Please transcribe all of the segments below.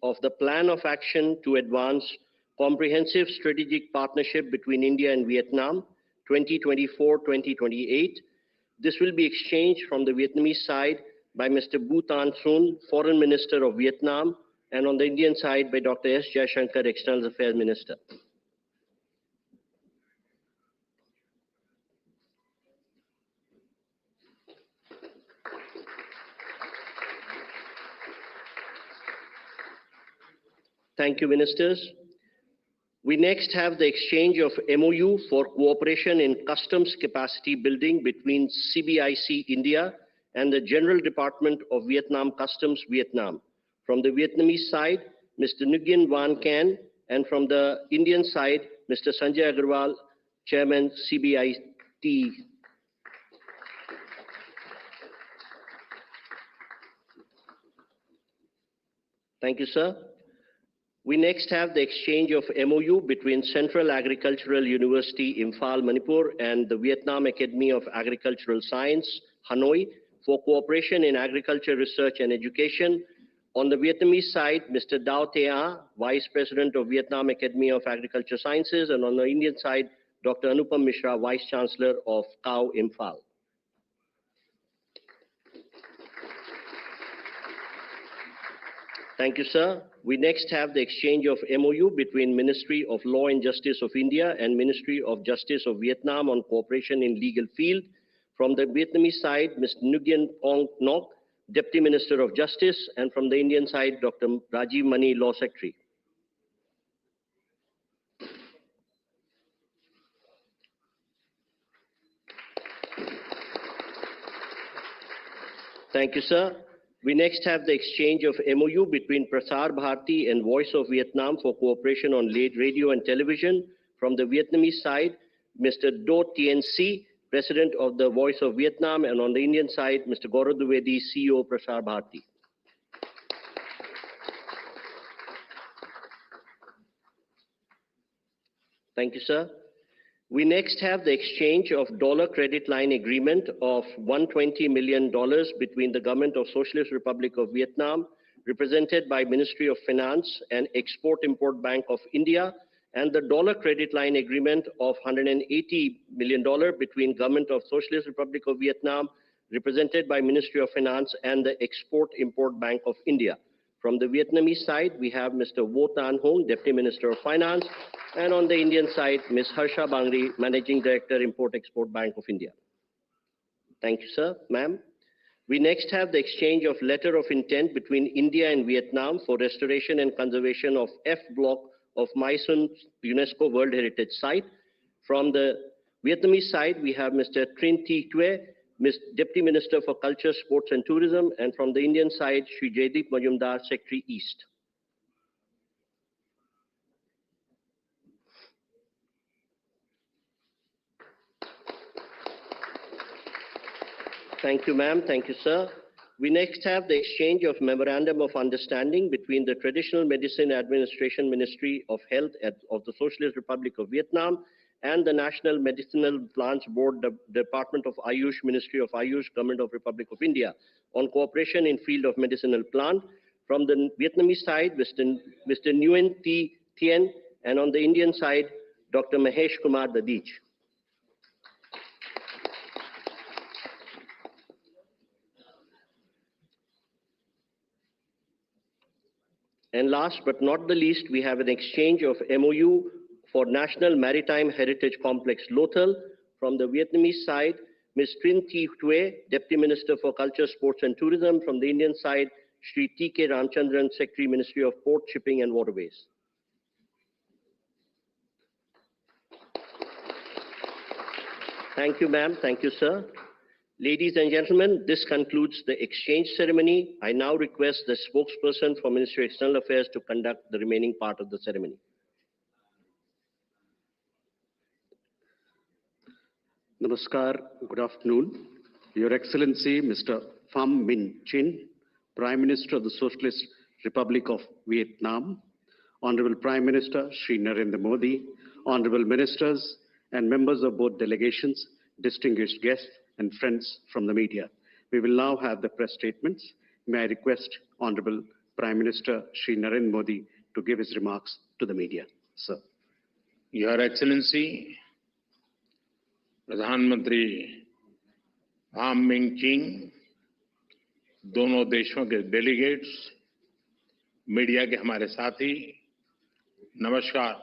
of the Plan of Action to Advance Comprehensive Strategic Partnership between India and Vietnam 2024-2028. This will be exchanged from the Vietnamese side by Mr. Bu Tan Sun, Foreign Minister of Vietnam, and on the Indian side by Dr. S. Jaishankar, External Affairs Minister. Thank you, Ministers. We next have the exchange of MOU for cooperation in customs capacity building between CBIC India and the General Department of Vietnam Customs Vietnam. From the Vietnamese side, Mr. Nguyen Van Can, and from the Indian side, Mr. Sanjay Agarwal, Chairman CBIT. Thank you, sir. We next have the exchange of MOU between Central Agricultural University, Imphal, Manipur, and the Vietnam Academy of Agricultural Science, Hanoi, for cooperation in agriculture research and education. On the Vietnamese side, Mr. Dao Thea, Vice President of Vietnam Academy of Agriculture Sciences, and on the Indian side, Dr. Anupam Mishra, Vice Chancellor of CAU, Imphal. Thank you, sir. We next have the exchange of MOU between Ministry of Law and Justice of India and Ministry of Justice of Vietnam on cooperation in legal field. From the Vietnamese side, Mr. Nguyen Ong Ngoc, Deputy Minister of Justice, and from the Indian side, Dr. Rajiv Mani, Law Secretary. Thank you, sir. We next have the exchange of MOU between Prasar Bharati and Voice of Vietnam for cooperation on radio and television. From the Vietnamese side, Mr. Do Tien Si, President of the Voice of Vietnam, and on the Indian side, Mr. Gaurav Dwivedi, CEO, Prasar Bharati. Thank you, sir. We next have the exchange of dollar credit line agreement of $120 million between the Government of Socialist Republic of Vietnam, represented by Ministry of Finance and Export-Import Bank of India, and the dollar credit line agreement of $180 million between Government of Socialist Republic of Vietnam, represented by Ministry of Finance and the Export-Import Bank of India. From the Vietnamese side, we have Mr. Vo Tan Hong, Deputy Minister of Finance, and on the Indian side, Ms. Harsha Bangri, Managing Director, Import-Export Bank of India. Thank you, sir. Ma'am. We next have the exchange of letter of intent between India and Vietnam for restoration and conservation of F block of Mai Son UNESCO World Heritage Site. From the Vietnamese side, we have Mr. Trinh Thi Tue, Deputy Minister for Culture, Sports and Tourism, and from the Indian side, Shri Jaideep Majumdar, Secretary East. Thank you, ma'am. Thank you, sir. We next have the exchange of Memorandum of Understanding between the Traditional Medicine Administration Ministry of Health of the Socialist Republic of Vietnam and the National Medicinal Plants Board, the Department of Ayush, Ministry of Ayush, Government of Republic of India, on cooperation in field of medicinal plant. From the Vietnamese side, Mr. Nguyen Thi Thien, and on the Indian side, Dr. Mahesh Kumar Dadij. And last but not the least, we have an exchange of MOU for National Maritime Heritage Complex Lothal. From the Vietnamese side, Ms. Trinh Thi Tue, Deputy Minister for Culture, Sports and Tourism. From the Indian side, Shri T.K. Ramchandran, Secretary, Ministry of Port, Shipping and Waterways. Thank you, ma'am. Thank you, sir. Ladies and gentlemen, this concludes the exchange ceremony. I now request the spokesperson for Ministry of External Affairs to conduct the remaining part of the ceremony. Namaskar, good afternoon. Your Excellency, Mr. Pham Minh Chinh, Prime Minister of the Socialist Republic of Vietnam, Honorable Prime Minister Shri Narendra Modi, Honorable Ministers and members of both delegations, distinguished guests and friends from the media. We will now have the press statements. May I request Honorable Prime Minister Shri Narendra Modi to give his remarks to the media. Sir. Your Excellency, प्रधानमंत्री form मिंचिंग, दोनों देशों के delegates, media के हमारे साथी, नमस्कार,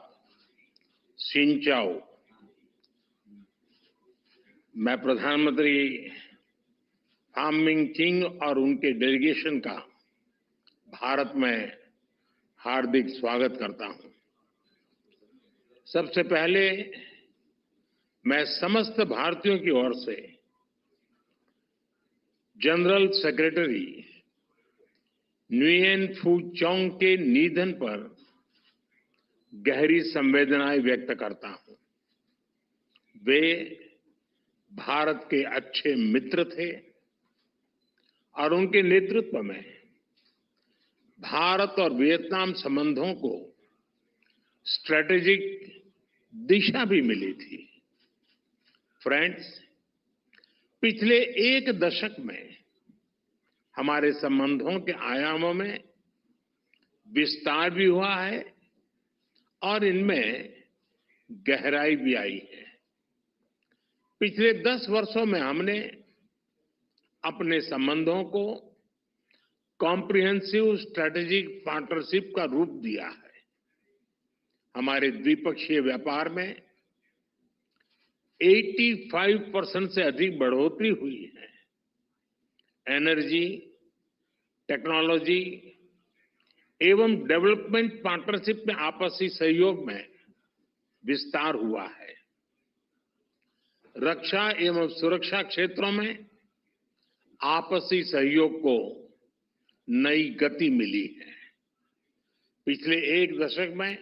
सिंचाओ। मैं प्रधानमंत्री फाम मिंचिंग और उनके डेलीगेशन का भारत में हार्दिक स्वागत करता हूं। सबसे पहले मैं समस्त भारतीयों की ओर से जनरल सेक्रेटरी न्युएन फू चौंग के निधन पर गहरी संवेदनाएं व्यक्त करता हूं। वे भारत के अच्छे मित्र थे और उनके नेतृत्व में भारत और वियतनाम संबंधों को स्ट्रेटेजिक दिशा भी मिली थी। फ्रेंड्स, पिछले एक दशक में हमारे संबंधों के आयामों में विस्तार भी हुआ है और इनमें गहराई भी आई है। पिछले 10 वर्षों में हमने अपने संबंधों को कॉम्प्रिहेंसिव स्ट्रेटेजिक पार्टनरशिप का रूप दिया है। हमारे द्विपक्षीय व्यापार में 85% से अधिक बढ़ोतरी हुई है। एनर्जी, टेक्नोलॉजी एवं डेवलपमेंट पार्टनरशिप में आपसी सहयोग में विस्तार हुआ है। रक्षा एवं सुरक्षा क्षेत्रों में आपसी सहयोग को नई गति मिली है। पिछले एक दशक में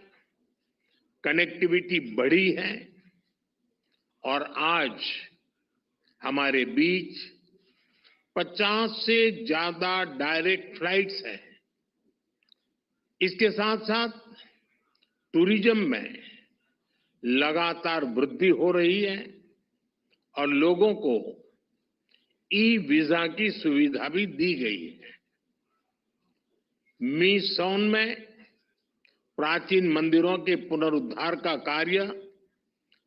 कनेक्टिविटी बढ़ी है और आज हमारे बीच 50 से ज्यादा डायरेक्ट फ्लाइट्स हैं। इसके साथ साथ टूरिज्म में लगातार वृद्धि हो रही है और लोगों को ई वीजा की सुविधा भी दी गई है। मी सोन में प्राचीन मंदिरों के पुनरुद्धार का कार्य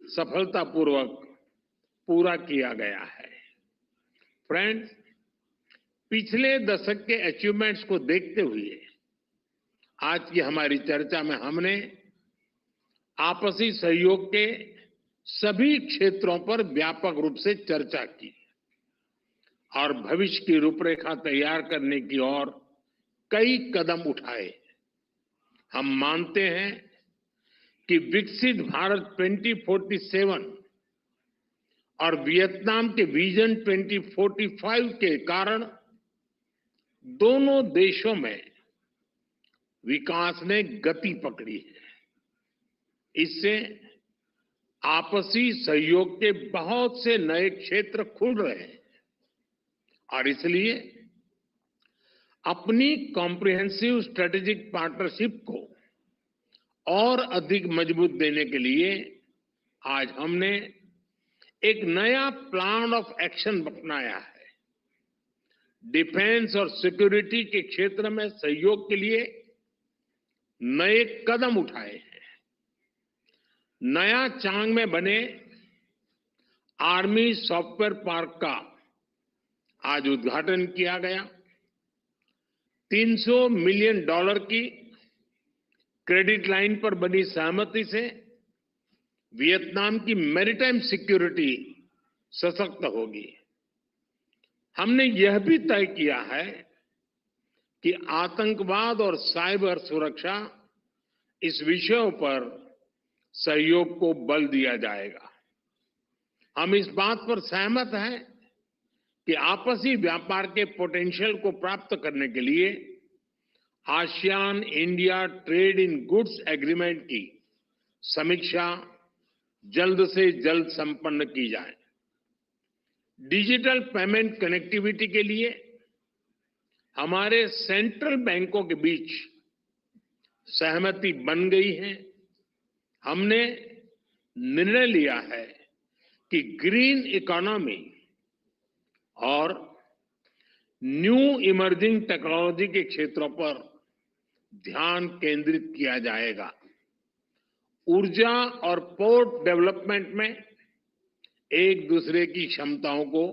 सफलतापूर्वक पूरा किया गया है। फ्रेंड्स, पिछले दशक के अचीवमेंट्स को देखते हुए आज की हमारी चर्चा में हमने आपसी सहयोग के सभी क्षेत्रों पर व्यापक रूप से चर्चा की और भविष्य की रूपरेखा तैयार करने की ओर कई कदम उठाए। हम मानते हैं कि विकसित भारत 2047 और वियतनाम के विजन 2045 के कारण दोनों देशों में विकास ने गति पकड़ी है। इससे आपसी सहयोग के बहुत से नए क्षेत्र खुल रहे हैं और इसलिए अपनी कॉम्प्रिहेंसिव स्ट्रेटेजिक पार्टनरशिप को और अधिक मजबूत देने के लिए आज हमने एक नया प्लान ऑफ एक्शन अपनाया है। डिफेंस और सिक्योरिटी के क्षेत्र में सहयोग के लिए नए कदम उठाए हैं। नया चांग में बने आर्मी सॉफ्टवेयर पार्क का आज उद्घाटन किया गया। $300 मिलियन की क्रेडिट लाइन पर बनी सहमति से वियतनाम की मैरीटाइम सिक्योरिटी सशक्त होगी। हमने यह भी तय किया है कि आतंकवाद और साइबर सुरक्षा इस विषयों पर सहयोग को बल दिया जाएगा। हम इस बात पर सहमत हैं कि आपसी व्यापार के पोटेंशियल को प्राप्त करने के लिए ASEAN India trade in goods agreement की समीक्षा जल्द से जल्द संपन्न की जाए। डिजिटल पेमेंट कनेक्टिविटी के लिए हमारे सेंट्रल बैंकों के बीच सहमति बन गई है। हमने निर्णय लिया है कि ग्रीन इकोनॉमी और न्यू इमर्जिंग टेक्नोलॉजी के क्षेत्रों पर ध्यान केंद्रित किया जाएगा। ऊर्जा और पोर्ट डेवलपमेंट में एक दूसरे की क्षमताओं को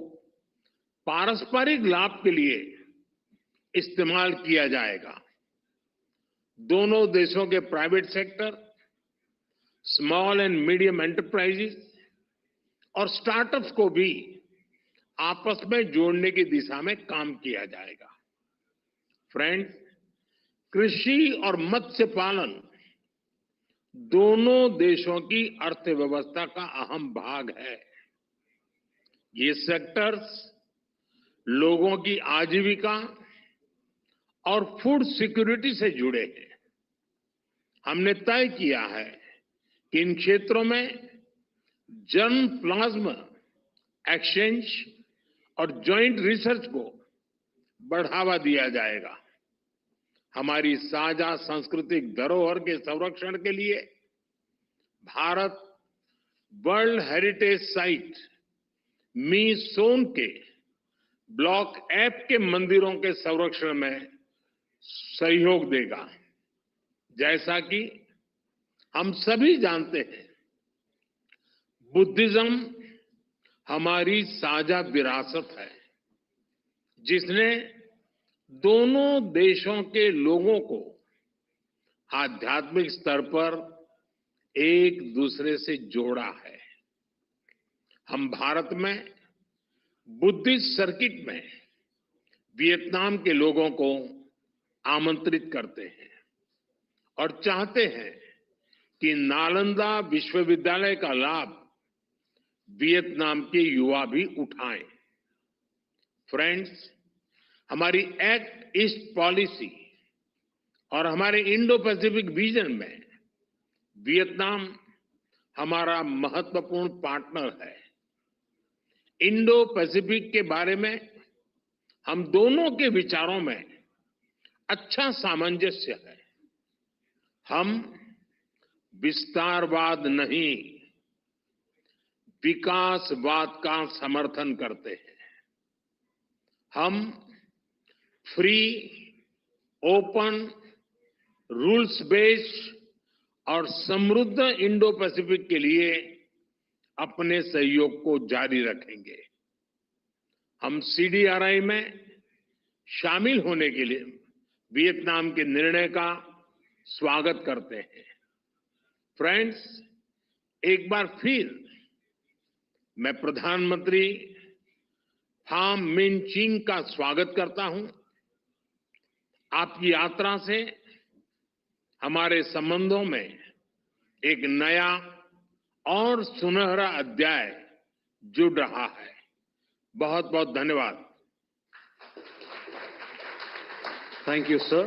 पारस्परिक लाभ के लिए इस्तेमाल किया जाएगा। दोनों देशों के private sector, small and medium enterprises और स्टार्टअप्स को भी आपस में जोड़ने की दिशा में काम किया जाएगा। फ्रेंड्स, कृषि और मत्स्य पालन दोनों देशों की अर्थव्यवस्था का अहम भाग है। ये सेक्टर्स लोगों की आजीविका और फूड सिक्योरिटी से जुड़े हैं। हमने तय किया है कि इन क्षेत्रों में जर्म प्लाज्मा एक्सचेंज और जॉइंट रिसर्च को बढ़ावा दिया जाएगा। हमारी साझा सांस्कृतिक धरोहर के संरक्षण के लिए भारत वर्ल्ड हेरिटेज साइट मीसोन के ब्लॉक एफ के मंदिरों के संरक्षण में सहयोग देगा। जैसा कि हम सभी जानते हैं, बुद्धिज्म हमारी साझा विरासत है, जिसने दोनों देशों के लोगों को आध्यात्मिक स्तर पर एक दूसरे से जोड़ा है। हम भारत में बुद्धिस्ट सर्किट में वियतनाम के लोगों को आमंत्रित करते हैं और चाहते हैं कि नालंदा विश्वविद्यालय का लाभ वियतनाम के युवा भी उठाएं। फ्रेंड्स, हमारी एक्ट ईस्ट पॉलिसी और हमारे इंडो पैसिफिक विजन में वियतनाम हमारा महत्वपूर्ण पार्टनर है। इंडो पैसिफिक के बारे में हम दोनों के विचारों में अच्छा सामंजस्य है। हम विस्तारवाद नहीं, विकासवाद का समर्थन करते हैं। हम फ्री, ओपन, रूल्स बेस्ड और समृद्ध इंडो पैसिफिक के लिए अपने सहयोग को जारी रखेंगे। हम सीडीआरआई में शामिल होने के लिए वियतनाम के निर्णय का स्वागत करते हैं। फ्रेंड्स, एक बार फिर मैं प्रधानमंत्री फाम मिन चिन का स्वागत करता हूं। आपकी यात्रा से हमारे संबंधों में एक नया और सुनहरा अध्याय जुड़ रहा है। बहुत बहुत धन्यवाद। Thank you, sir.